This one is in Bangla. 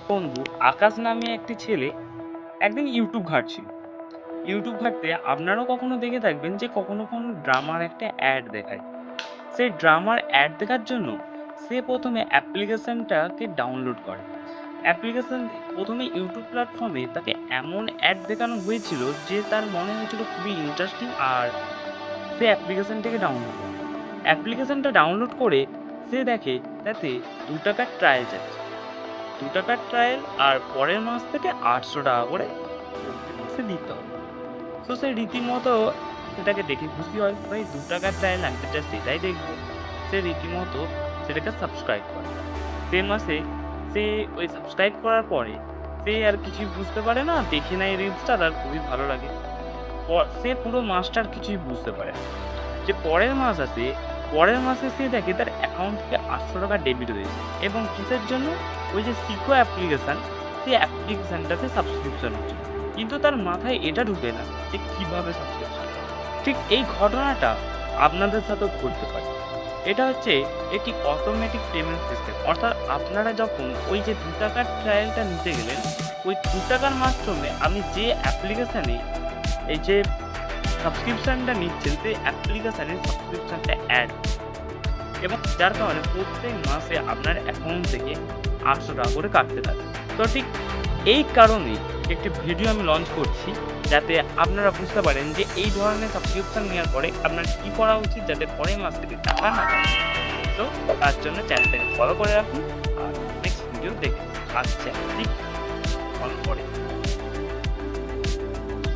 বন্ধু আকাশ নামে একটি ছেলে একদিন ইউটিউব ঘাঁটছিল। ইউটিউব ঘাঁটতে আপনারাও কখনো দেখে থাকবেন যে কখনো কখনো ড্রামার একটা অ্যাড দেখায়। সেই ড্রামার অ্যাড দেখার জন্য সে প্রথমে অ্যাপ্লিকেশনটাকে ডাউনলোড করে। অ্যাপ্লিকেশন প্রথমে ইউটিউব প্ল্যাটফর্মে তাকে এমন অ্যাড দেখানো হয়েছিল যে তার মনে হয়েছিল খুবই ইন্টারেস্টিং, আর সে অ্যাপ্লিকেশনটাকে ডাউনলোড করে। অ্যাপ্লিকেশনটা ডাউনলোড করে সে দেখে তাতে 2 টাকার ট্রায়াল যাচ্ছে। 2 টাকার ট্রায়াল, আর পরের মাস থেকে 800 টাকা করে প্রত্যেক মাসে দিতে হবে। তো সে রীতিমতো সেটাকে দেখে খুশি হয়, ভাই 2 টাকার ট্রায়াল আমি তো just সেটাই দেখবো। সে রীতিমতো সেটাকে সাবস্ক্রাইব করে। সে মাসে সে ওই সাবস্ক্রাইব করার পরে সে আর কিছুই বুঝতে পারে না, দেখে নেয় রিলসটা, তার খুবই ভালো লাগে। সে পুরো মাসটা আর কিছুই বুঝতে পারে না। যে পরের মাস আসে, পরের মাসে সে দেখে তার অ্যাকাউন্ট থেকে 800 টাকা ডেবিট হয়েছে, এবং কিসের জন্য? ওই যে সিকো অ্যাপ্লিকেশন, সেই অ্যাপ্লিকেশনটাতে সাবস্ক্রিপশন হচ্ছে। কিন্তু তার মাথায় এটা ঢুকে না যে কিভাবে সাবস্ক্রিপশন। ঠিক এই ঘটনাটা আপনাদের সাথেও ঘটতে পারে। এটা হচ্ছে একটি অটোমেটিক পেমেন্ট সিস্টেম, অর্থাৎ আপনারা যখন ওই যে 2 টাকার ট্রায়ালটা নিতে গেলেন, ওই 2 টাকার মাধ্যমে আপনি যে অ্যাপ্লিকেশানে এই যে সাবস্ক্রিপশনটা নিচ্ছেন, সেই অ্যাপ্লিকেশনের সাবস্ক্রিপশনটা অ্যাড, এবং যার কারণে প্রত্যেক মাসে আপনার অ্যাকাউন্ট থেকে 800 টাকা করে কাটতে থাকে। তো ঠিক এই কারণেই একটি ভিডিও আমি লঞ্চ করছি, যাতে আপনারা বুঝতে পারেন যে এই ধরনের সাবস্ক্রিপশন নেওয়ার পরে আপনার কি করা উচিত, যাতে পরের মাস থেকে টাকা না কাটে। তো তার জন্য চ্যানেলটাকে ফলো করে রাখুন, আর নেক্সট ভিডিও দেখে আসছে ঠিক অন পরে।